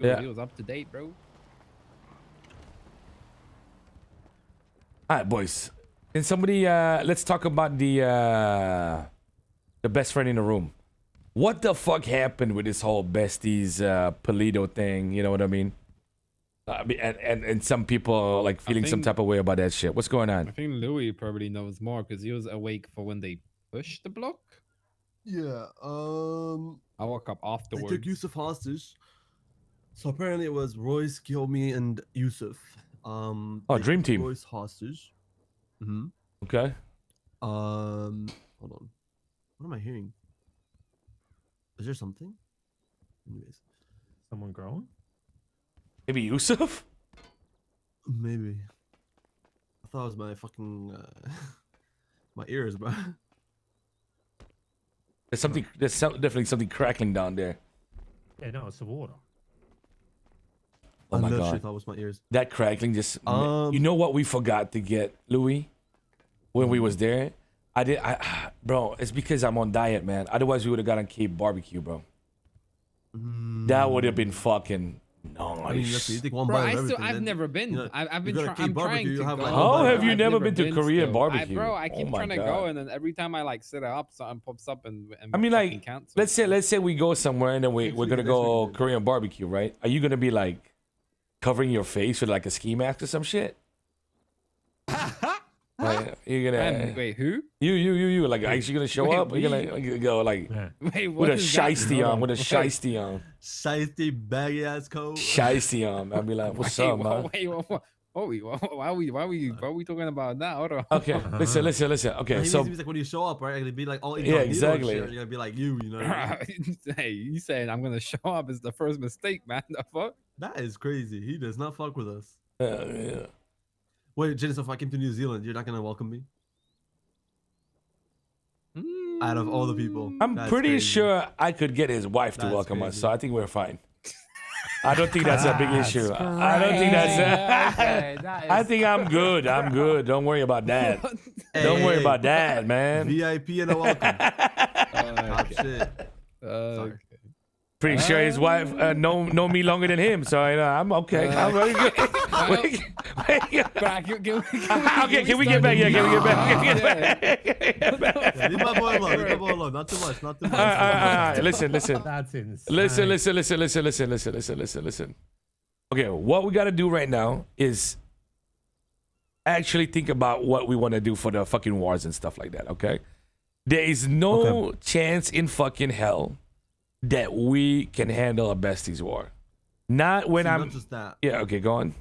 Yeah. He was up to date, bro. All right, boys. Can somebody let's talk about the best friend in the room. What the fuck happened with this whole besties Polito thing? You know what I mean? And some people like feeling some type of way about that shit. What's going on? I think Louis probably knows more because he was awake for when they pushed the block. Yeah. I woke up They afterwards. took Yusuf hostage. So apparently it was Royce, Kiyomi, and Yusuf. Oh, they Dream took Team. Royce hostage. Mm-hmm. Okay. Hold on. What am I hearing? Is there something? Anyways, Someone grown? Maybe Yusuf? maybe. I thought it was my fucking my ears, bro. There's something. There's definitely something crackling down there. Yeah, no, it's the water. Oh I my literally god. thought it was my ears. That crackling just. You know what we forgot to get, Louis, when we was there. Bro. It's because I'm on diet, man. Otherwise, we would have gotten Cape barbecue, bro. That would have been fucking nice. I mean, listen, you take one Bro, bite of everything. I've then, never been. you know, I've you been. gotta I'm keep trying barbecue, to you have, go. like, How one bite have of you I've never been to Korean still. barbecue? Bro, I Oh keep my trying to God. go, and then every time I like set it up, something pops up and I mean, fucking like, cancels. let's say we go somewhere and then we're Next gonna week, next go weekend. Korean barbecue, right? Are you gonna be like covering your face with like a ski mask or some shit? Like, you're gonna Wait, who? you like actually gonna show Wait, up? You're gonna like, go like Yeah. Wait, with what a does that mean? shiesty Hold on, with a Wait. shiesty on, Shiesty baggy ass coat. shiesty on. I'll be like, what's Wait, up, man? Why are we talking about that? Hold on. Okay, listen. Okay, He so means like when you show up, right? It'll be like all Yeah, incognito and exactly. shit, You're gonna be like you know. What I mean? Hey, you saying I'm gonna show up is the first mistake, man. The fuck? That is crazy. He does not fuck with us. yeah. Wait, Jennifer, if I came to New Zealand, you're not gonna welcome me? Out of all the people, I'm that's pretty crazy. sure I could get his wife to That's welcome us, crazy. so I think we're fine. I don't think that's a big issue. I don't think that's. I think I'm good. I'm good. Don't worry about that. Don't worry about that, man. VIP and a welcome. Top shit. Sorry. Pretty sure his wife know me longer than him, so I'm okay. I'm very good. Okay, can we get back? Yeah, can we get back? Yeah, leave my boy alone. Leave my boy alone. Not too much. Not too much. All right. Listen. That's insane. Listen. Okay, what we gotta do right now is actually think about what we want to do for the fucking wars and stuff like that. Okay, there is no chance in fucking hell that we can handle a besties war. Not when See, I'm. not just that. Yeah. Okay, go on.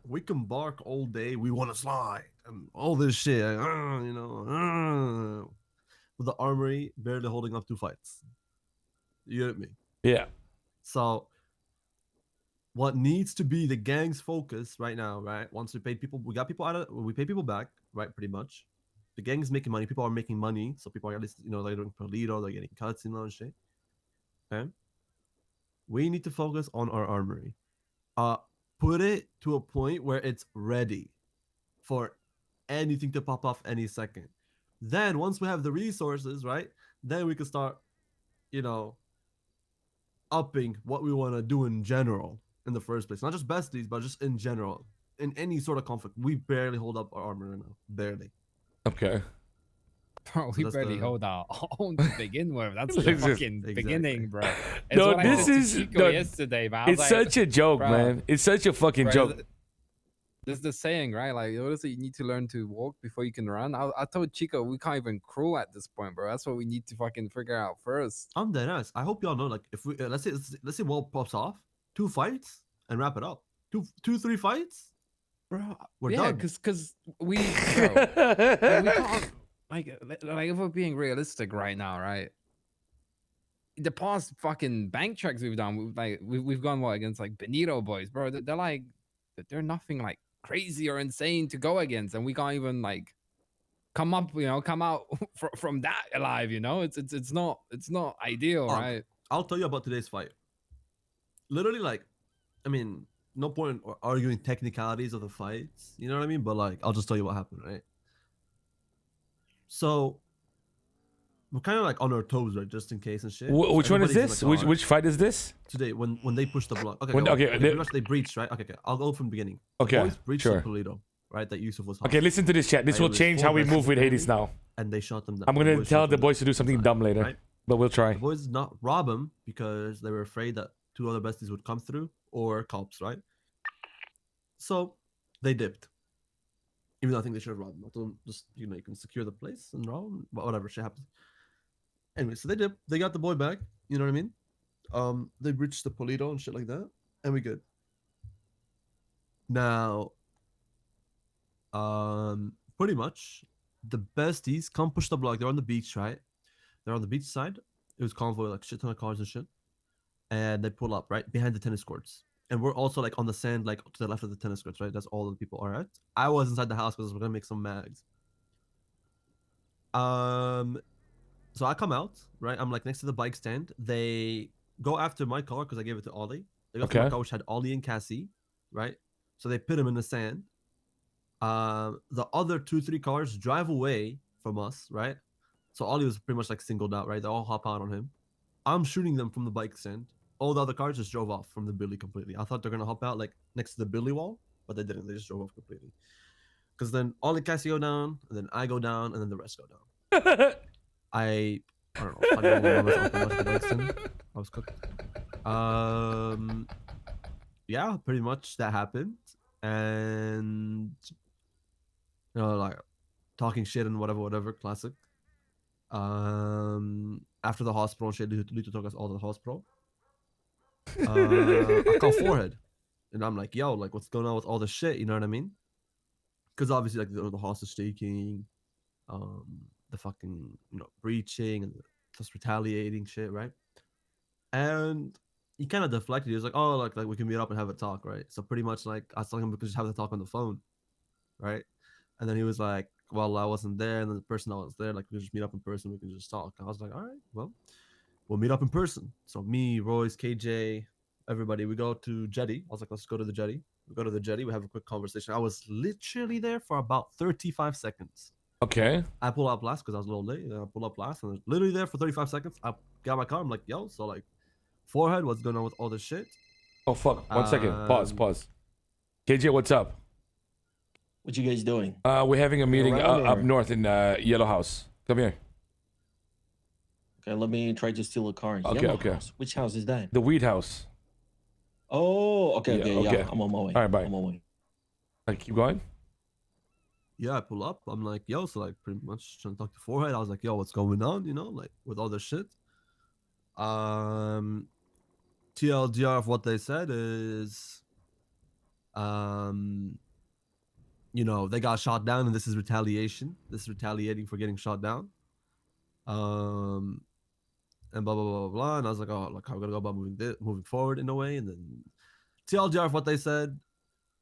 We can bark all day. We want to slide and all this shit. With the armory barely holding up 2 fights. You get me? Yeah. So, what needs to be the gang's focus right now, right? Once we paid people, we got people out of, we pay people back, right? Pretty much. The gang's making money. People are making money, so people are at least, they're doing Polito, they're getting cuts and shit. Okay. We need to focus on our armory. Put it to a point where it's ready for anything to pop off any second. Then once we have the resources, right? Then we can start, upping what we want to do in general in the first place. Not just besties, but just in general. In any sort of conflict. We barely hold up our armor right now. Barely. Okay. Bro, So we that's barely the- hold our own to begin with. That's the fucking Exactly. beginning, bro. It's No, what I this said to is- Chico no, yesterday, man. I was It's like, such a joke, bro, man. It's such a fucking bro, joke. There's the saying, right? Like, what is it? You need to learn to walk before you can run. I told Chico we can't even crawl at this point, bro. That's what we need to fucking figure out first. I'm dead ass. I hope y'all know, like, if we let's say wall pops off, 2 fights and wrap it up. 3 fights, Bro, we're yeah, done. because we, bro, like, we can't, like if we're being realistic right now, right? The past fucking bank checks we've done, we've gone what against like Benito boys, bro. They're like, they're nothing like crazy or insane to go against, and we can't even like come out from that alive. It's not ideal, right? I'll tell you about today's fight. Literally, like, I mean, no point in arguing technicalities of the fights. You know what I mean? But like, I'll just tell you what happened, right? So, we're kind of like on our toes, right, just in case and shit. Which one is everybody's in the this? car. Which fight is this? Today when they push the block? Okay, When- okay, pretty much they breached, right? Okay, I'll go from the beginning. The Okay, boys breached sure. the Polito, right? That Yusuf was. Okay, hostage, listen to this chat. This Right, will it was change four how we vessels move with Hades apparently, now. and they shot them down. I'm The gonna boys tell shot the them boys to down do something inside, dumb later, right? but we'll try. The boys did not rob him because they were afraid that 2 other besties would come through or cops, right? So they dipped. Even though I think they should have robbed him. I told them just you can secure the place and rob him, but whatever shit happens. Anyway, so they dipped. They got the boy back. You know what I mean? They breached the Polito and shit like that, and we good. Now, pretty much the besties come push the block. They're on the beach, right? They're on the beach side. It was convoy, like shit ton of cars and shit. And they pull up right behind the tennis courts. And we're also like on the sand, like to the left of the tennis courts, right? That's all the people are at. I was inside the house because we're gonna make some mags. So I come out, right? I'm like next to the bike stand. They go after my car because I gave it to Ollie. They go after my Okay. car, which had Ollie and Cassie, right? So they put him in the sand. The other 2-3 cars drive away from us, right? So Ollie was pretty much like singled out, right? They all hop out on him. I'm shooting them from the bike stand. All the other cars just drove off from the Billy completely. I thought they're gonna hop out like next to the Billy wall, but they didn't. They just drove off completely. Because then Ollie and Cassie go down, and then I go down, and then the rest go down. I don't know. I don't know what I was open stand. I was cooked. Yeah, pretty much that happened, and like talking shit and whatever, classic. After the hospital and shit, Lito took us all to the hospital. I call forehead, and I'm like, yo, like what's going on with all this shit? You know what I mean? Because obviously, like the hostage taking, the fucking breaching and just retaliating shit, right? And he kind of deflected. He was like, "Oh, like we can meet up and have a talk, right?" So pretty much like I was telling him we could just have the talk on the phone, right? And then he was like, "Well, I wasn't there, and then the person that was there, like we can just meet up in person. We can just talk." And I was like, "All right, well, we'll meet up in person." So me, Royce, KJ, everybody, we go to Jetty. I was like, "Let's go to the Jetty." We go to the Jetty. We have a quick conversation. I was literally there for about 35 seconds. Okay. I pull up last because I was a little late. I pull up last and I was literally there for 35 seconds. I got my car. I'm like, yo, so like, forehead, what's going on with all this shit? Oh fuck. 1 second. Pause. Um, Pause. KJ, what's up? What you guys doing? We're having a meeting around up or- north in Yellow House. Come here. Okay, let me try to steal a car. Okay, Yellow okay. House. Which house is that? The Weed House. Oh, okay, Yeah, okay, okay. yeah. I'm on my way. All right, bye. I'm on my way. Like, keep going. Yeah, I pull up. I'm like, yo, so like pretty much trying to talk to forehead. I was like, yo, what's going on? Like with all this shit. TLDR of what they said is, they got shot down and this is retaliation. This is retaliating for getting shot down. And blah blah blah blah blah. And I was like, oh, like how we're gonna go about moving forward in a way. And then TLDR of what they said,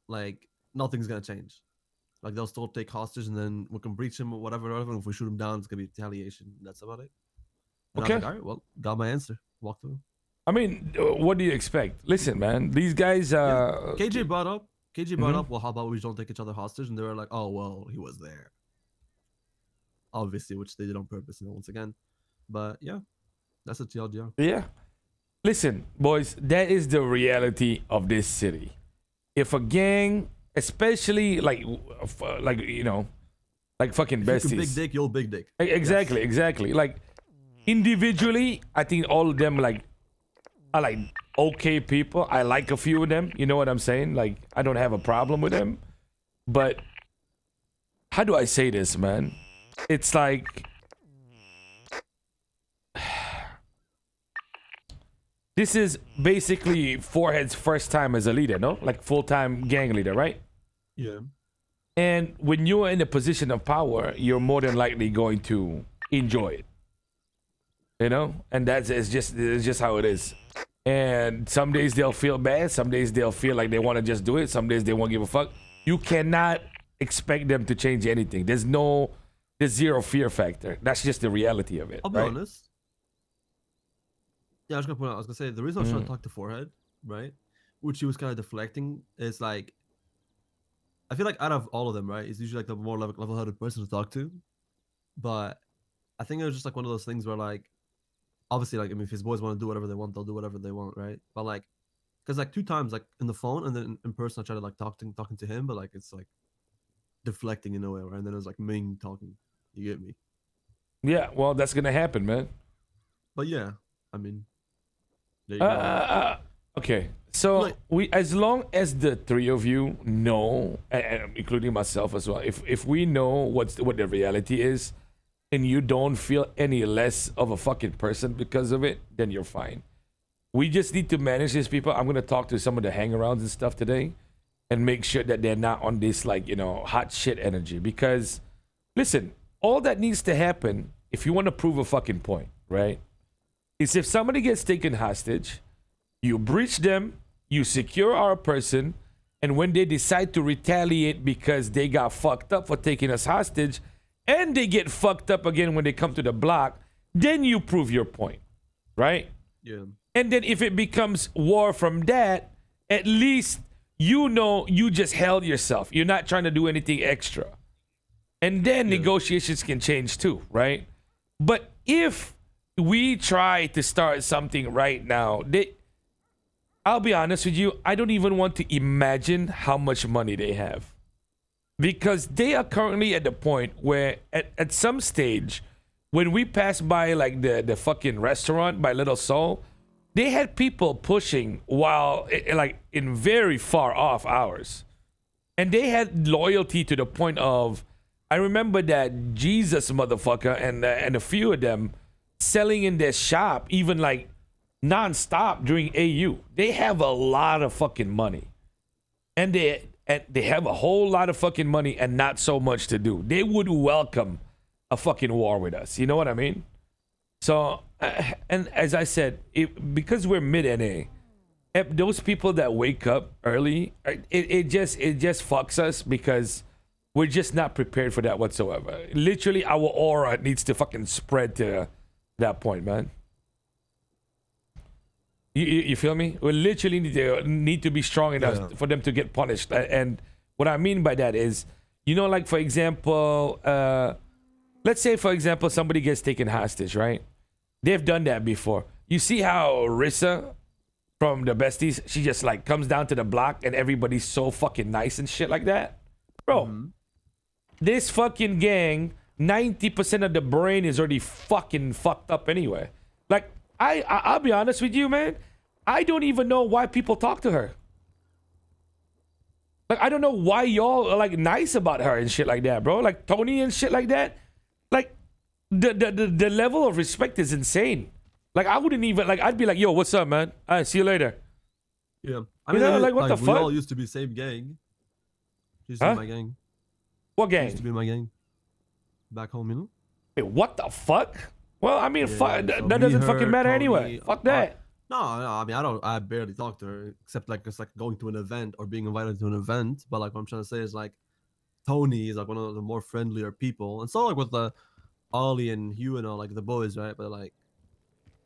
like nothing's gonna change. Like they'll still take hostage, and then we can breach him or whatever. And if we shoot him down, it's gonna be retaliation. That's about it. And I Okay. was like, all right, well, got my answer. Walk through. I mean, what do you expect? Listen, man. These guys. KJ brought up. Mhm. Well, how about we don't take each other hostage? And they were like, oh well, he was there. Obviously, which they did on purpose, once again. But yeah, that's a TLDR. Yeah. Listen, boys. That is the reality of this city. If a gang, especially like fucking If you besties. can big dick, you'll big dick. Exactly, Yes. exactly. Like individually, I think all of them are like okay people. I like a few of them. You know what I'm saying? Like I don't have a problem with them. But how do I say this, man? It's like this is basically Forehead's first time as a leader, no? Like full-time gang leader, right? Yeah. And when you're in a position of power, you're more than likely going to enjoy it. And it's just how it is. And some days they'll feel bad, some days they'll feel like they want to just do it, some days they won't give a fuck. You cannot expect them to change anything. There's zero fear factor. That's just the reality of it. I'll be right? honest. Yeah, I was gonna point out. I was gonna say the reason I was trying to talk to Forehead, right, which he was kind of deflecting, is like, I feel like out of all of them, right, he's usually like the more level-headed person to talk to, but I think it was just like one of those things where like, obviously, like I mean, if his boys want to do whatever they want, they'll do whatever they want, right? But like, because like 2 times, like in the phone and then in person, I tried to like talking to him, but like it's like deflecting in a way, right? And then it was like Ming talking. You get me? Yeah, well, that's gonna happen, man. But yeah, I mean, there you go. Okay, so Like- we, as long as the three of you know, and including myself as well, if we know what the reality is, and you don't feel any less of a fucking person because of it, then you're fine. We just need to manage these people. I'm gonna talk to some of the hangarounds and stuff today, and make sure that they're not on this like hot shit energy. Because, listen, all that needs to happen if you want to prove a fucking point, right? Is if somebody gets taken hostage, you breach them, you secure our person, and when they decide to retaliate because they got fucked up for taking us hostage, and they get fucked up again when they come to the block, then you prove your point, right? Yeah. And then if it becomes war from that, at least you know you just held yourself. You're not trying to do anything extra. And then negotiations can change too, right? But if we try to start something right now, I'll be honest with you, I don't even want to imagine how much money they have. Because they are currently at the point where at some stage, when we pass by like the fucking restaurant by Little Seoul, they had people pushing while like in very far off hours. And they had loyalty to the point of, I remember that Jesus motherfucker and a few of them selling in their shop, even like non-stop during AU. They have a lot of fucking money. And they have a whole lot of fucking money and not so much to do. They would welcome a fucking war with us. You know what I mean? So, and as I said, because we're mid-NA, those people that wake up early, it just fucks us because we're just not prepared for that whatsoever. Literally, our aura needs to fucking spread to that point, man. You feel me? We literally need to be strong enough for them to get punished. And what I mean by that is, like for example, let's say for example somebody gets taken hostage, right? They've done that before. You see how Rissa from the Besties, she just like comes down to the block and everybody's so fucking nice and shit like that, bro. This fucking gang, 90% of the brain is already fucking fucked up anyway. Like, I'll be honest with you, man. I don't even know why people talk to her. Like, I don't know why y'all are like nice about her and shit like that, bro. Like Tony and shit like that. Like, the level of respect is insane. Like, I wouldn't even like. I'd be like, "Yo, what's up, man? All right, see you later." Yeah. I You mean, know, like, what the we fuck? all used to be same gang. She used to Huh? be my gang. What She used gang? to be my gang. Back home, you know? Wait, what the fuck? Well, I mean, Yeah, fuck, so that me, doesn't her, fucking matter Tony, anyway. Fuck that. No, I mean, I barely talk to her except like it's like going to an event or being invited to an event. But like what I'm trying to say is like Tony is like one of the more friendlier people, and so like with the Ollie and Hugh and all like the boys, right? But like,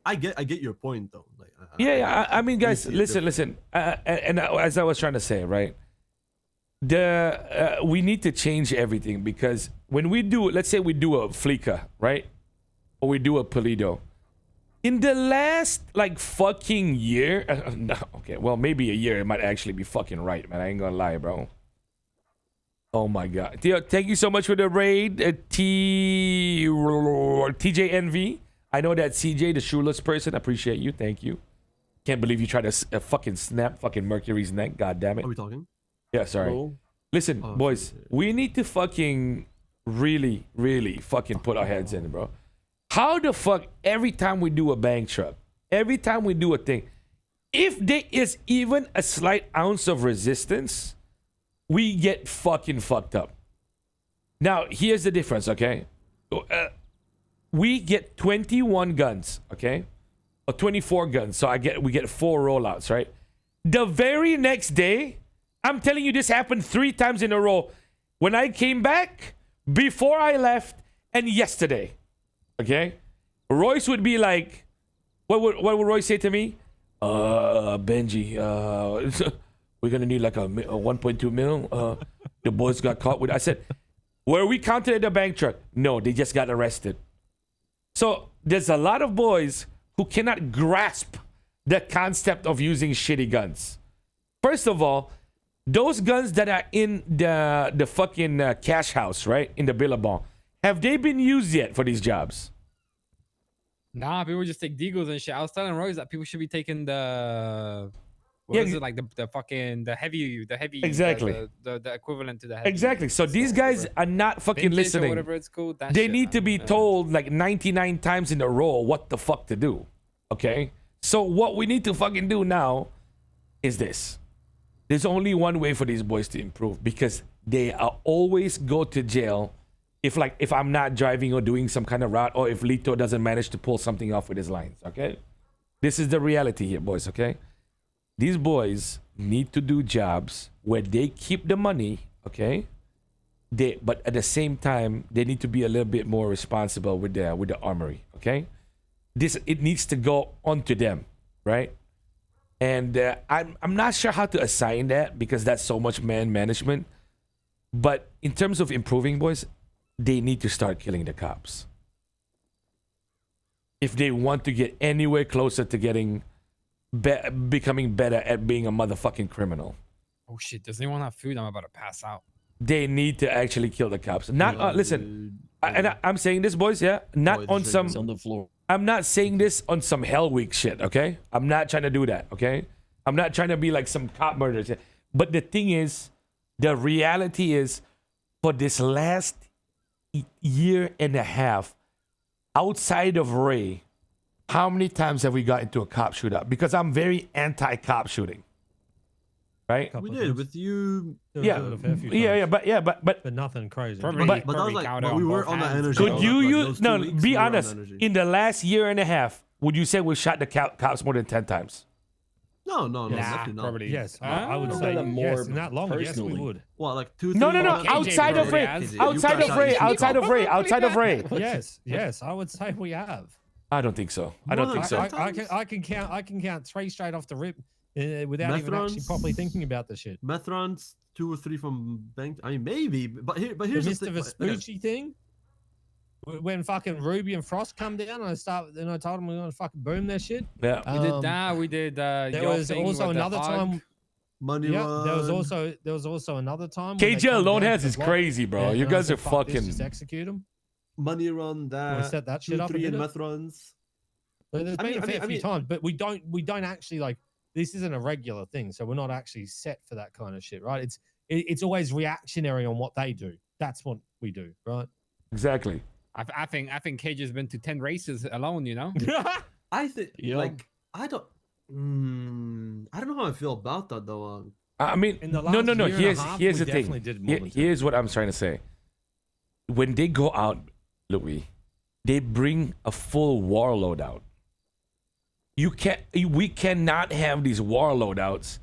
I get your point though. Like, Yeah. I mean, guys, see it different. listen. And as I was trying to say, right? We need to change everything because when we do, let's say we do a Fleeka, right? Or we do a Polido. In the last like fucking year, no, okay, well maybe a year, it might actually be fucking right, man. I ain't gonna lie, bro. Oh my god, Theo, thank you so much for the raid, TJNV. I know that CJ, the shoeless person, appreciate you. Thank you. Can't believe you tried to fucking snap fucking Mercury's neck. God damn it. Are we talking? Yeah, sorry. Hello? Listen, Oh, boys, shit. we need to fucking really fucking put our heads in, bro. How the fuck every time we do a bank truck, every time we do a thing, if there is even a slight ounce of resistance, we get fucking fucked up. Now, here's the difference, okay? We get 21 guns, okay? Or 24 guns. So we get 4 rollouts, right? The very next day, I'm telling you, this happened 3 times in a row. When I came back, before I left, and yesterday. Okay? Royce would be like, what would Royce say to me? Benji, we're gonna need like a 1.2 mil. The boys got caught with. I said, were we counted at the bank truck? No, they just got arrested. So there's a lot of boys who cannot grasp the concept of using shitty guns. First of all, those guns that are in the fucking cash house, right? In the Billabong, have they been used yet for these jobs? Nah, people just take deagles and shit. I was telling Royce that people should be taking the what Yeah, is it like the fucking the heavy Exactly. the equivalent to the heavy. Exactly. So these guys are not fucking Vintage or listening. whatever it's called. That They shit, need to man. be Yeah. told like 99 times in a row what the fuck to do. Okay? So what we need to fucking do now is this. There's only one way for these boys to improve because they are always go to jail if I'm not driving or doing some kind of route or if Lito doesn't manage to pull something off with his lines, okay? This is the reality here, boys, okay? These boys need to do jobs where they keep the money, okay? But at the same time, they need to be a little bit more responsible with the armory, okay? It needs to go onto them, right? And I'm not sure how to assign that because that's so much man management. But in terms of improving, boys, they need to start killing the cops. If they want to get anywhere closer to getting becoming better at being a motherfucking criminal, Oh shit! Does anyone have food? I'm about to pass out. they need to actually kill the cops. Not listen, Dude, I'm saying this, boys. Yeah, not Boys, on some. It's on the floor. I'm not saying this on some Hell Week shit, okay? I'm not trying to do that, okay? I'm not trying to be like some cop murders. But the thing is, the reality is, for this last year and a half, outside of Ray, how many times have we got into a cop shootout? Because I'm very anti-cop shooting, right? we did with you. Yeah, but nothing crazy. Probably, But- But that was probably like, counted but on we were both on that hands, energy. bro. could Like, you those use 2 no? weeks, Be we were on honest. that energy. In the last year and a half, would you say we shot the cops more than 10 times? No, Nah, definitely not. probably. Yes, Huh? I would I've say done that more yes. In that long, yes, we personally. would. What, like 2, No, 3? no, no. KJ Outside of probably Ray, has. outside of Ray, outside of Ray, outside of Ray. Yes, I would say we have. I don't think so. I don't More think than so. I can count 3 straight off the rip without even actually Methrons? properly thinking about the shit. Methrons, 2 or 3 from bank. I mean, maybe, but here's The the Mr. thing. Vespucci thing. When fucking Ruby and Frost come down, I told them we're gonna fucking boom their shit. Yeah. We did that. We did. There your was thing also with the another hog. time. Money Yeah, run. there was also another time. when they KJ come alone down has to the is block, crazy, bro. You and I guys are said, "Fuck this, fucking. just execute them. money run. That set that 2, shit up a 3 in bit. meth runs. There's I been mean- a I fair mean- I few mean- times, but we don't actually like. This isn't a regular thing, so we're not actually set for that kind of shit, right? It's always reactionary on what they do. That's what we do, right? Exactly. I think KJ has been to 10 races alone. You know. I think, Yeah. like, I don't know how I feel about that though. I mean, In the no. last year and a Here's half, here's we the thing. definitely did more than 10. Here's what I'm trying to say. When they go out, Louis, they bring a full warlord out. We cannot have these war loadouts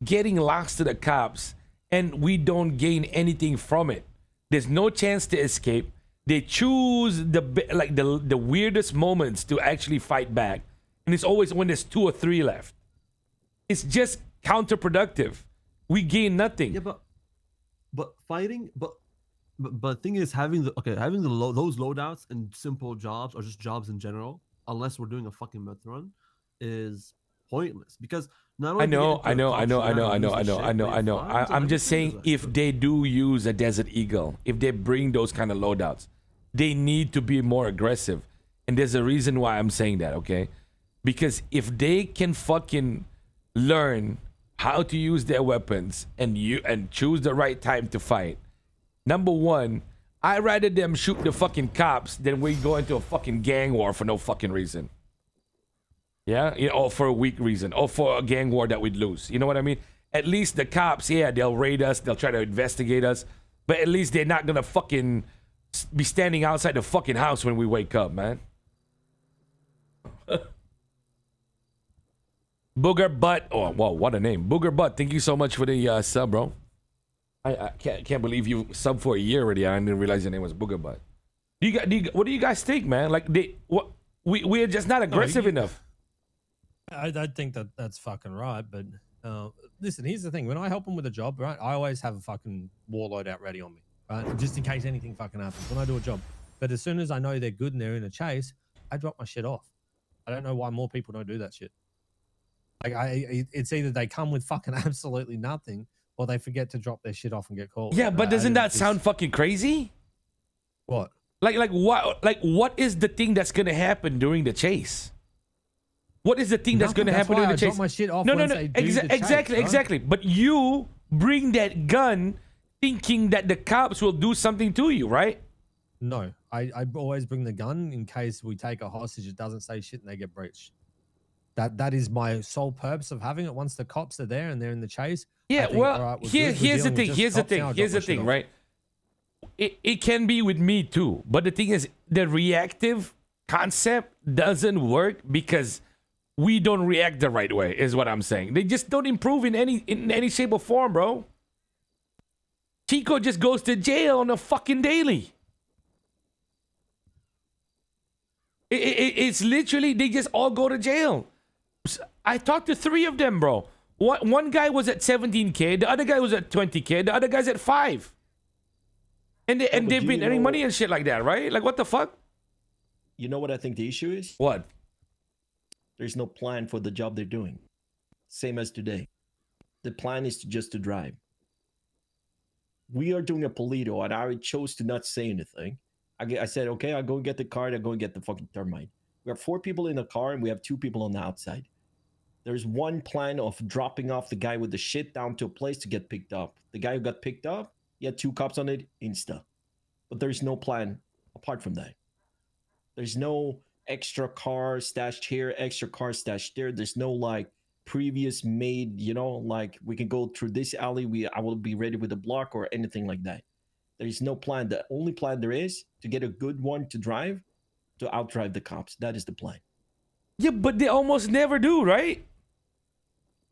getting lost to the cops and we don't gain anything from it. There's no chance to escape. They choose the weirdest moments to actually fight back. And it's always when there's 2 or 3 left. It's just counterproductive. We gain nothing. Yeah, but fighting, but thing is having those loadouts and simple jobs or just jobs in general, unless we're doing a fucking meth run, is pointless because not only I know. I'm just saying if they do use a Desert Eagle, if they bring those kind of loadouts, they need to be more aggressive. And there's a reason why I'm saying that, okay? Because if they can fucking learn how to use their weapons and choose the right time to fight, number one, I'd rather them shoot the fucking cops than we go into a fucking gang war for no fucking reason. Yeah, or for a weak reason, or for a gang war that we'd lose. You know what I mean? At least the cops, yeah, they'll raid us, they'll try to investigate us, but at least they're not gonna fucking be standing outside the fucking house when we wake up, man. Booger Butt, oh wow, what a name, Booger Butt. Thank you so much for the sub, bro. I can't believe you subbed for a year already. I didn't realize your name was Booger Butt. What do you guys think, man? Like we're just not aggressive enough. I think that's fucking right, but listen, here's the thing: when I help them with a job, right, I always have a fucking war loadout ready on me, right, just in case anything fucking happens when I do a job. But as soon as I know they're good and they're in a chase, I drop my shit off. I don't know why more people don't do that shit. Like it's either they come with fucking absolutely nothing, or they forget to drop their shit off and get called. Yeah, but doesn't that sound fucking crazy? What? Like what is the thing that's gonna happen during the chase? What is the thing that's Nothing. gonna happen why during I the chase? drop my shit off No. once they do the chase, Exactly, bro. exactly. But you bring that gun thinking that the cops will do something to you, right? No, I always bring the gun in case we take a hostage. It doesn't say shit and they get breached. That is my sole purpose of having it. Once the cops are there and they're in the chase. Yeah, I think, well, all right, we're here's the dealing with thing. just Here's the cops now, thing. I'll Here's the drop my shit thing, off. right? It can be with me too, but the thing is, the reactive concept doesn't work because we don't react the right way. Is what I'm saying. They just don't improve in any shape or form, bro. Chico just goes to jail on a fucking daily. It's literally they just all go to jail. I talked to 3 of them, bro. One guy was at 17K, the other guy was at 20K, the other guy's at 5. And they've been earning money and shit like that, right? Like what the fuck? You know what I think the issue is? What? There's no plan for the job they're doing. Same as today. The plan is just to drive. We are doing a Polito, and I chose to not say anything. I said, okay, I'll go and get the card. I'll go and get the fucking termite. We have 4 people in the car, and we have 2 people on the outside. There's one plan of dropping off the guy with the shit down to a place to get picked up. The guy who got picked up, he had 2 cops on it, insta. But there's no plan apart from that. There's no extra car stashed here, extra car stashed there. There's no like previous made, like we can go through this alley. I will be ready with a block or anything like that. There's no plan. The only plan there is to get a good one to drive, to outdrive the cops. That is the plan. Yeah, but they almost never do, right?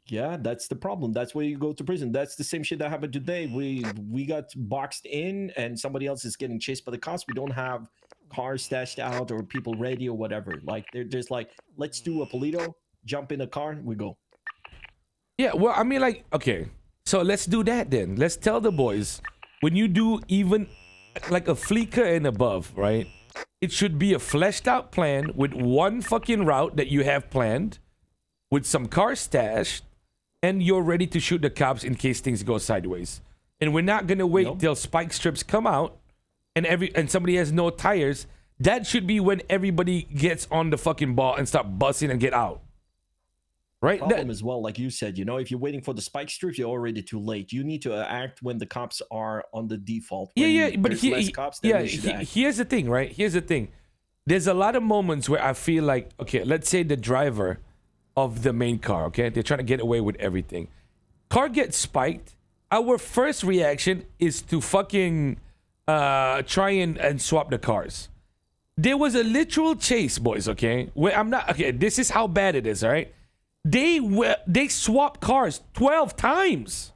Yeah, that's the problem. That's why you go to prison. That's the same shit that happened today. We got boxed in and somebody else is getting chased by the cops. We don't have cars stashed out or people ready or whatever. Like they're just like, let's do a Polito, jump in a car, we go. Yeah, well, I mean, like, okay, so let's do that then. Let's tell the boys, when you do even like a fleeker and above, right? It should be a fleshed out plan with one fucking route that you have planned, with some cars stashed, and you're ready to shoot the cops in case things go sideways. And we're not gonna wait till spike strips come out and somebody has no tires. That should be when everybody gets on the fucking ball and start busting and get out. Right? Problem as well, like you said, if you're waiting for the spike strips, you're already too late. You need to act when the cops are on the default. When But there's less cops, then you should act. here's the thing, right? Here's the thing. There's a lot of moments where I feel like, okay, let's say the driver of the main car, okay? They're trying to get away with everything. Car gets spiked. Our first reaction is to fucking try and swap the cars. There was a literal chase, boys, okay? Where this is how bad it is, all right? They swapped cars 12 times.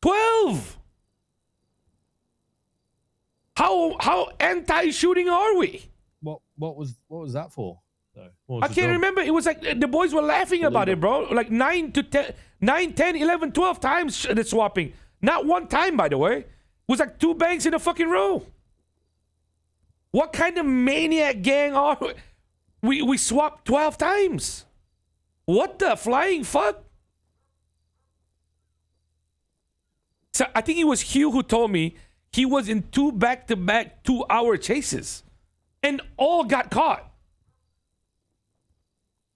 12! How anti-shooting are we? What was that for? I can't remember. It was like the boys were laughing about it, bro. Like 9, 10, 11, 12 times the swapping. Not one time, by the way. It was like 2 bangs in a fucking row. What kind of maniac gang are we? We swapped 12 times. What the flying fuck? So I think it was Hugh who told me he was in 2 back-to-back 2-hour chases. And all got caught.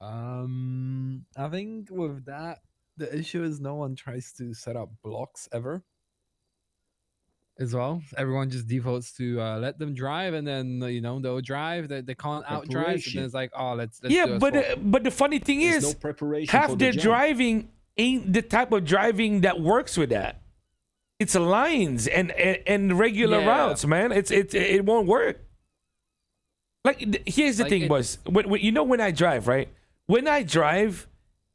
I think with that, the issue is no one tries to set up blocks ever. As well, everyone just defaults to let them drive, and then they'll drive. They can't outdrive, so then it's like, oh, let's yeah, do a but swap. but the funny thing There's is, no preparation half for their the job. driving ain't the type of driving that works with that. It's lines and regular Yeah. routes, man. It won't work. Like here's the Like, thing, boys. When I drive, right? When I drive,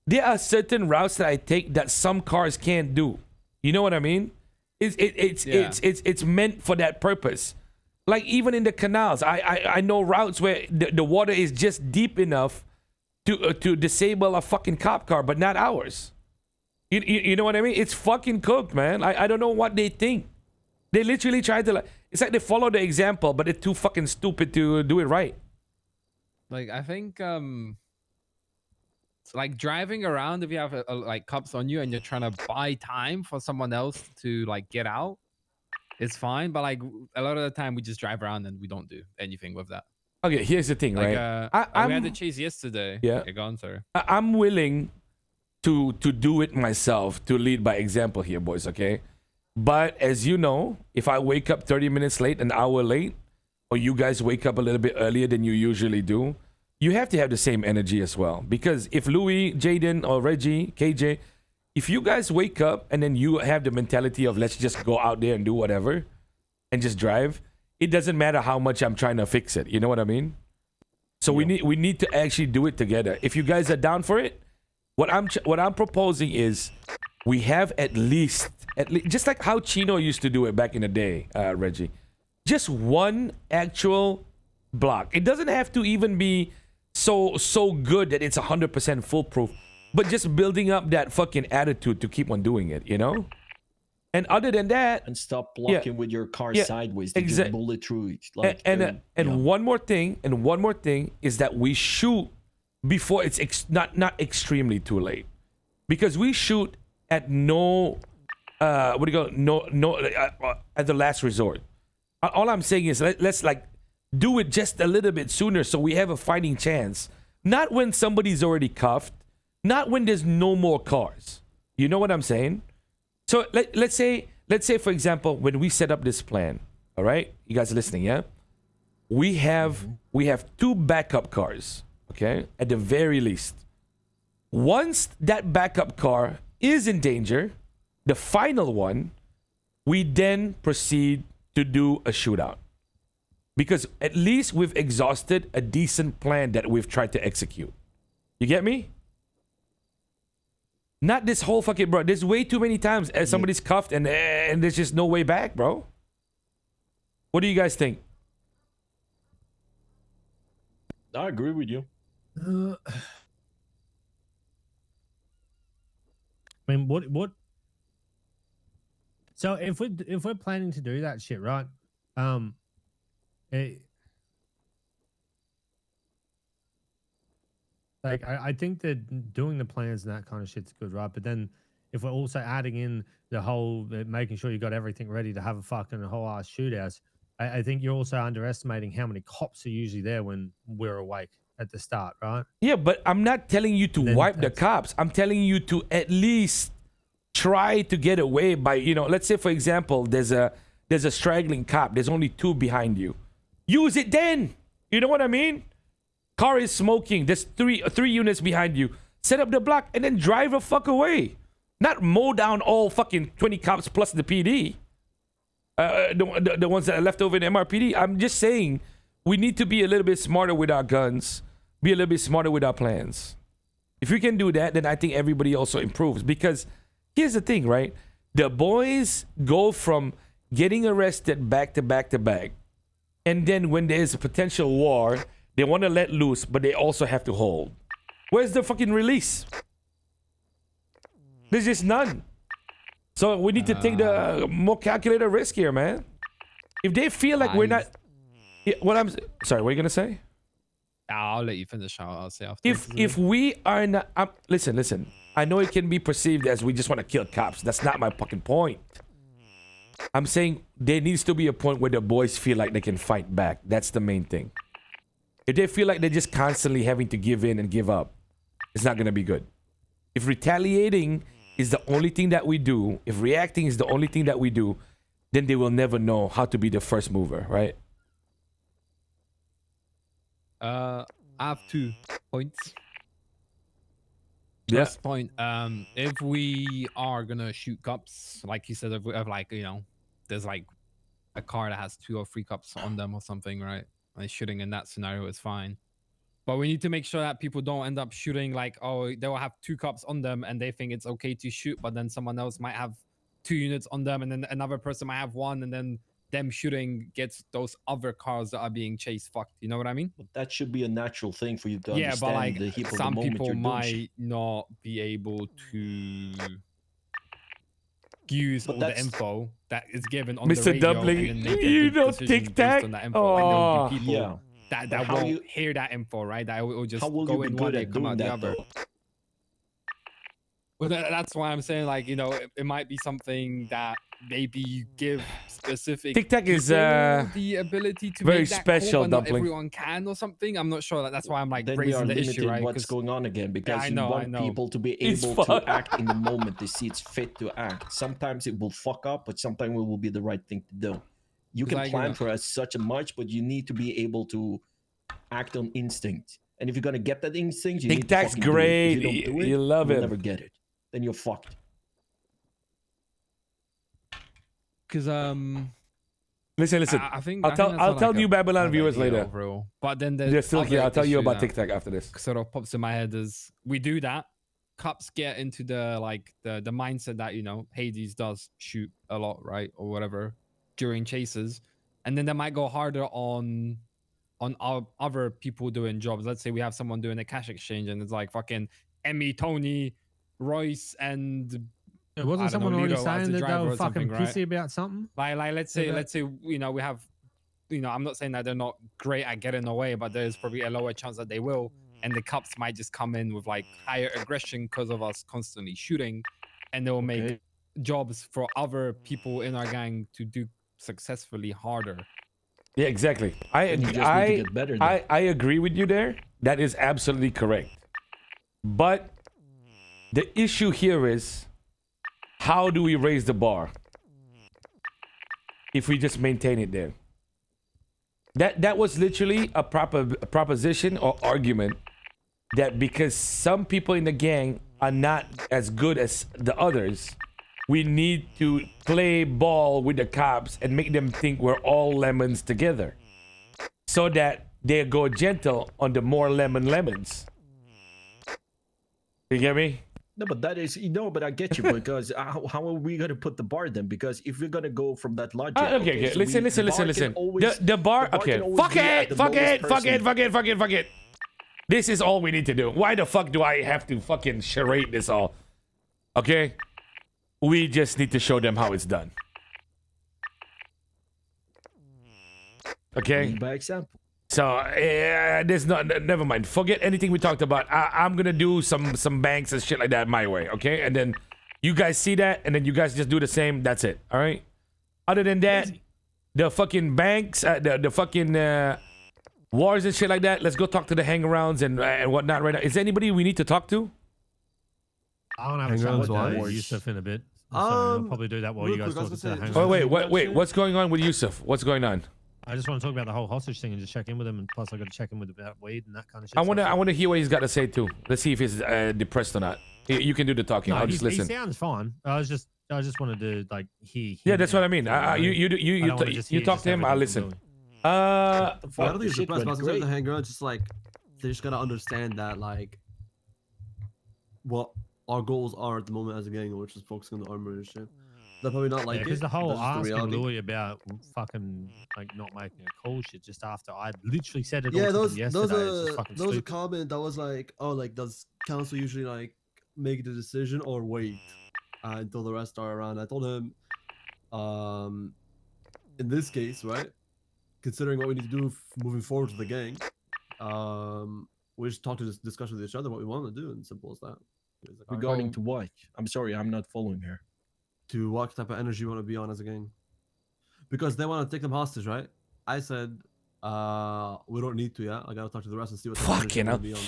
there are certain routes that I take that some cars can't do. You know what I mean? It's meant for that purpose. Like even in the canals, I know routes where the water is just deep enough to disable a fucking cop car, but not ours. You know what I mean? It's fucking cooked, man. I don't know what they think. They literally try to It's like they follow the example, but they're too fucking stupid to do it right. Like I think like driving around, if you have like cops on you and you're trying to buy time for someone else to like get out, it's fine. But like a lot of the time we just drive around and we don't do anything with that. Okay, here's the thing, Like right? we had the chase yesterday. Yeah. Go on, sir. I'm willing to do it myself, to lead by example here, boys, okay? But as you know, if I wake up 30 minutes late, an hour late, or you guys wake up a little bit earlier than you usually do, you have to have the same energy as well. Because if Louis, Jaden, or Reggie, KJ, if you guys wake up and then you have the mentality of let's just go out there and do whatever and just drive, it doesn't matter how much I'm trying to fix it. You know what I mean? So we need to actually do it together. If you guys are down for it, what I'm proposing is we have at least just like how Chino used to do it back in the day, Reggie. Just one actual block. It doesn't have to even be so good that it's 100% foolproof, but just building up that fucking attitude to keep on doing it, you know? And other than that, And stop blocking with your car sideways to just bullet through it. Like, one more thing is that we shoot before it's not extremely too late, because we shoot at no at the last resort. All I'm saying is let's like do it just a little bit sooner so we have a fighting chance. Not when somebody's already cuffed, not when there's no more cars. You know what I'm saying? So let's say for example, when we set up this plan, all right? You guys are listening, yeah? We have 2 backup cars, okay? At the very least. Once that backup car is in danger, the final one, we then proceed to do a shootout. Because at least we've exhausted a decent plan that we've tried to execute. You get me? Not this whole fucking, bro. There's way too many times as somebody's cuffed and there's just no way back, bro. What do you guys think? I agree with you. I mean, what? So if we're planning to do that shit, right? Like I think that doing the plans and that kind of shit's good, right? But then if we're also adding in the whole making sure you got everything ready to have a fucking whole ass shootout, I think you're also underestimating how many cops are usually there when we're awake at the start, right? Yeah, but I'm not telling you to wipe the cops. I'm telling you to at least try to get away by, you know, let's say for example, there's a straggling cop. There's only 2 behind you. Use it then. You know what I mean? Car is smoking. There's three units behind you. Set up the block and then drive the fuck away. Not mow down all fucking 20 cops plus the PD. The ones that are left over in MRPD. I'm just saying we need to be a little bit smarter with our guns. Be a little bit smarter with our plans. If we can do that, then I think everybody also improves. Because here's the thing, right? The boys go from getting arrested back to back to back. And then when there's a potential war, they want to let loose, but they also have to hold. Where's the fucking release? There's just none. So we need to take the more calculated risk here, man. If they feel like we're not... Yeah, sorry, what are you going to say? I'll let you finish. I'll say after. If we are not... listen. I know it can be perceived as we just want to kill cops. That's not my fucking point. I'm saying there needs to be a point where the boys feel like they can fight back. That's the main thing. If they feel like they're just constantly having to give in and give up, it's not going to be good. If retaliating is the only thing that we do, if reacting is the only thing that we do, then they will never know how to be the first mover, right? I have 2 points. Yeah. First point, if we are gonna shoot cops, like you said, if we have like, you know, there's like a car that has 2 or 3 cops on them or something, right? And shooting in that scenario is fine. But we need to make sure that people don't end up shooting like, oh, they will have 2 cops on them and they think it's okay to shoot, but then someone else might have 2 units on them and then another person might have 1, and then them shooting gets those other cars that are being chased fucked. You know what I mean? But that should be a natural thing for you to Yeah, understand but like the heat of the some moment people you're doing shit. might not be able to skews But all the that's- info that is given on Mr. the radio Dumpling, and then make a you big know decision Tic based Tac? on that info. And there will Oh, be people Yeah. that But how won't you- hear that info, right? That will just How will go you be in one good ear, at come out doing the that other. though? Well, that's why I'm saying, like, you know, it might be something that maybe you give specific Tic Tac is, people the ability to very make that special, call, but not Dumpling. everyone can or something. I'm not sure. That's why I'm like Then we are raising the limited issue, right? what's 'Cause- going on again because I you know, I want know. people to be It's able fun. to act in the moment they see it's fit to act. Sometimes it will fuck up, but sometimes it will be the right thing to do. You Because can I agree plan with- for as such a much, but you need to be able to act on instinct. And if you're gonna get that instinct, you Tic need to Tac's fucking do it. great. If you don't do it, You love you'll him. never get it. Then you're fucked. Because Listen. I think I'll I think tell- that's I'll not, tell like, you a Babylon bad viewers idea later. overall. But then there's They're still here. other I'll tell you issue about that Tic Tac after this. sort of pops in my head is we do that. Cups get into the mindset that, you know, Hades does shoot a lot, right, or whatever during chases, and then they might go harder on our other people doing jobs. Let's say we have someone doing a cash exchange, and it's like fucking Emmy, Tony, Royce, and Yeah, I wasn't don't someone know, already Lito as the saying that they driver were or fucking something, right? pissy about something? like let's Yeah, say but- let's say, you know, we have, you know, I'm not saying that they're not great at getting away, but there's probably a lower chance that they will, and the cops might just come in with like higher aggression because of us constantly shooting, and they'll make Okay. jobs for other people in our gang to do successfully harder. Yeah, exactly. I And you ag- just need to get better then. I agree with you there. That is absolutely correct. But the issue here is, how do we raise the bar if we just maintain it there? That was literally a proposition or argument that because some people in the gang are not as good as the others, we need to play ball with the cops and make them think we're all lemons together, so that they go gentle on the more lemons. You get me? No, but that is but I get you because how are we gonna put the bar then? Because if we're gonna go from that logic, Okay. so Listen. the bar can Listen. always- The bar. the bar Okay. can always Fuck be at it. the Fuck lowest it. Fuck it. person. Fuck it. This is all we need to do. Why the fuck do I have to fucking charade this all? Okay. We just need to show them how it's done. Okay. Lead by example. So there's not. Never mind. Forget anything we talked about. I'm gonna do some banks and shit like that my way. Okay. And then you guys see that, and then you guys just do the same. That's it. All right. Other than that, the fucking banks, the fucking wars and shit like that. Let's go talk to the hangarounds and whatnot right now. Is there anybody we need to talk to? I don't have a Hang chat on, with wise. Yusuf in a bit. So I'll probably do that while real you guys quick, I talk was to the gonna say, hangover. Oh wait, Just- wait. What's going on with Yusuf? What's going on? I just want to talk about the whole hostage thing and just check in with him, and plus I got to check in with about weed and that kind of shit. I So- wanna hear what he's got to say too. Let's see if he's depressed or not. You can do the talking. No, I'll just he listen. sounds fine. I just wanted to like hear. Yeah, him that's what I out, mean. you know what I mean? You I don't wanna just hear talk just to him. I'll everything listen. from Uh, The I fuck, don't the think it's shit depressed, but went I was great. the hang around, just like they just gotta understand that like what our goals are at the moment as a gang, which is focusing on the armor and shit. They're probably not like because it. the whole that's just the asking reality. Louis about fucking like not making a call shit just after I literally said it. Yeah, all to those them yesterday. those it's just a fucking there was a stupid. comment that was like, oh, like does council usually like make the decision or wait until the rest are around? I told him, in this case, right, considering what we need to do moving forward to the gang, we just talk to this discuss with each other what we want to do, and simple as that. He was like, "Alright, Regarding to what? I'm sorry, I'm not following her. to what type of energy you want to be on as a gang, because they want to take them hostage, right? I said, we don't need to yet. I gotta talk to the rest and see what type of energy fucking we hell. wanna be on.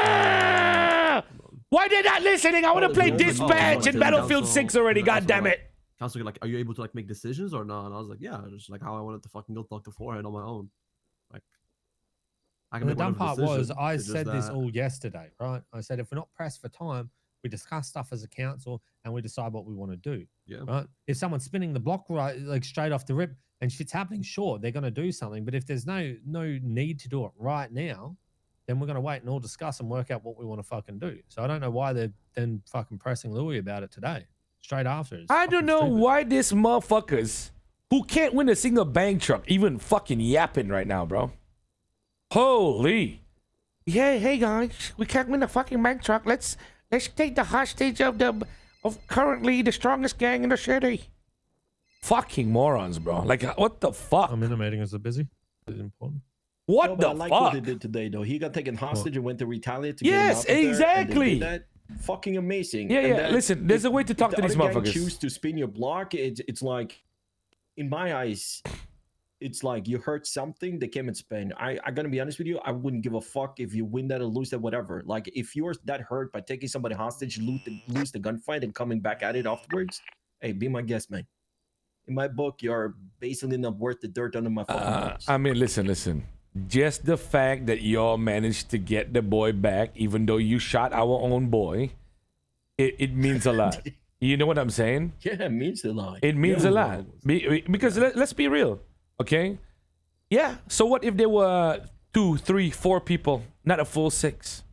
Ah! Why they're not listening? I want to Oh, play no, Dispatch no, in no, Battlefield council- 6 already. no, God council, damn like- it. Council, like, are you able to like make decisions or not? And I was like, yeah, just like how I wanted to fucking go talk to Forehead on my own. Like, I And the dumb whatever part was, decision, I it's just said this that- all yesterday, right? I said, if we're not pressed for time, we discuss stuff as a council and we decide what we want to do, Yeah. right? If someone's spinning the block right, like straight off the rip, and shit's happening, sure, they're going to do something. But if there's no need to do it right now, then we're going to wait and all discuss and work out what we want to fucking do. So I don't know why they're then fucking pressing Louis about it today, straight after. It's I fucking don't know stupid. why this motherfuckers who can't win a single bank truck even fucking yapping right now, bro. Holy. Yeah, hey guys, we can't win a fucking bank truck. Let's take the hostage of the of currently the strongest gang in the city. Fucking morons, bro. Like, what the fuck? I'm intimating as a busy. Is it important? What No, the but I like what they fuck? did today, though. He got taken hostage and went to retaliate. To Yes, get him out of there, and they exactly. did that. Fucking amazing. Yeah, And yeah. then Listen, there's a way to talk if to the these other gang motherfuckers. choose to spin your block, it's like, in my eyes, it's like you heard something, they came and spin. I gotta be honest with you, I wouldn't give a fuck if you win that or lose that, whatever. Like, if you're that hurt by taking somebody hostage, lose the gunfight, and coming back at it afterwards, hey, be my guest, man. In my book, you're basically not worth the dirt under my fucking balls. I mean, listen. Just the fact that y'all managed to get the boy back, even though you shot our own boy, it means a lot. You know what I'm saying? Yeah, it means a lot. It means a lot. Because let's be real, okay? Yeah, so what if there were 2, 3, 4 people, not a full 6?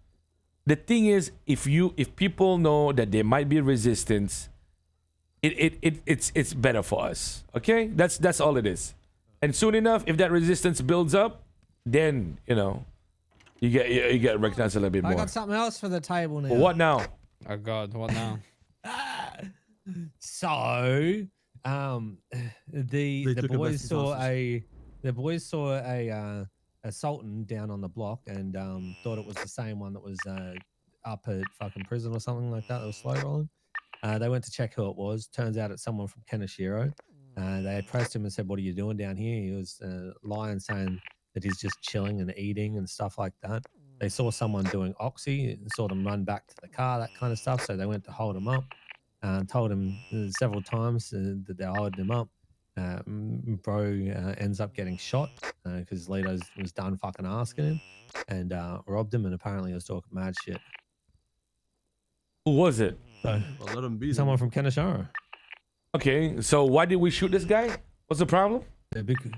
The thing is, if people know that there might be resistance, it's better for us, okay? That's all it is. And soon enough, if that resistance builds up, then you get recognized a little bit I more. got something else for the table now. But what now? Oh God, what now? So, They the took a boys Bessie saw sausage. a sultan down on the block and thought it was the same one that was up at fucking prison or something like that. That was slow rolling. They went to check who it was. Turns out it's someone from Kenashiro. They approached him and said, "What are you doing down here?" He was lying, saying that he's just chilling and eating and stuff like that. They saw someone doing oxy and saw them run back to the car, that kind of stuff. So they went to hold him up. Told him several times that they're holding him up. Bro ends up getting shot because Lito was done fucking asking him and robbed him, and apparently he was talking mad shit. Who was it? So Well, let him be. someone from Kenashiro. Okay, so why did we shoot this guy? What's the problem?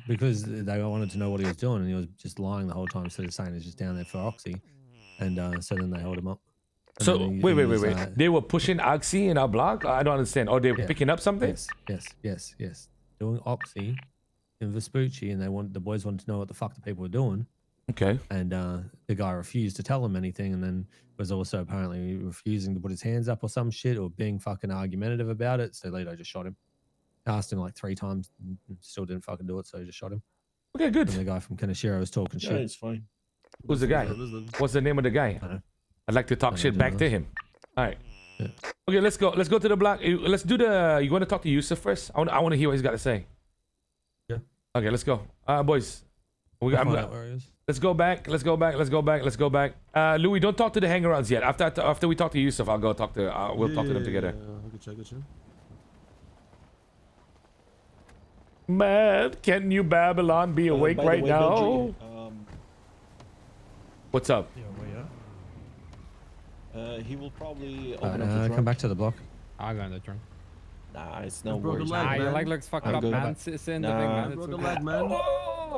Because they wanted to know what he was doing, and he was just lying the whole time instead of saying he's just down there for oxy. And so then they held him up. And So then he wait. was, They were pushing oxy in our block? I don't understand. Or they were Yeah. picking up something? Yes. Doing oxy in Vespucci, and the boys wanted to know what the fuck the people were doing. Okay. And the guy refused to tell them anything, and then was also apparently refusing to put his hands up or some shit, or being fucking argumentative about it. So Lito just shot him. Asked him like 3 times, and still didn't fucking do it, so he just shot him. Okay, And the good. guy from Kenashiro was talking Yeah, shit. it's fine. Who's the guy? What's the name of the guy? know. I'd like to talk I shit don't back know. to him. All right. Yeah. Okay, let's go. Let's go to the block. Let's do the. You want to talk to Yusuf first? I want to hear what he's got to say. Yeah. Okay, let's go. Boys. We'll find out where he is. Let's go back. Louis, don't talk to the hangarounds yet. After we talk to Yusuf, I'll go talk to. We'll talk to them together. Yeah. Good check. Man, can you Babylon be awake By the right way, now? Benji, What's up? Yeah, where you at? he will probably open up the trunk. Come back to the block. I'll go in the trunk. Nah, it's no broke a worries. leg, Nah, your man. leg looks fucked I'm up, good. man. Sit in the thing, Nah. man. It's Broke a okay. leg, man.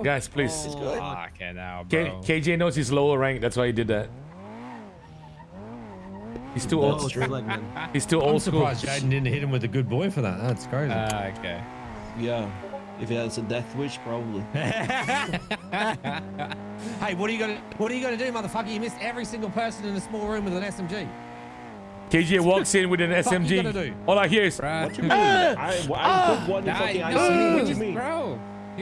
Guys, please. Okay, now, bro. KJ knows he's lower rank. That's why he did that. He's too Oh, old. it's his leg, man. He's too I'm old school. surprised Jaden didn't hit him with a good boy for that. That's crazy. Okay. Yeah, if he has a death wish, probably. Hey, what are you gonna do, motherfucker? You missed every single person in a small room with an SMG. KJ walks in with an fuck you SMG. gonna do? All I hear is, Bruh. What you mean? I put one in Nah, fucking no, IC. What you just- mean? Bro,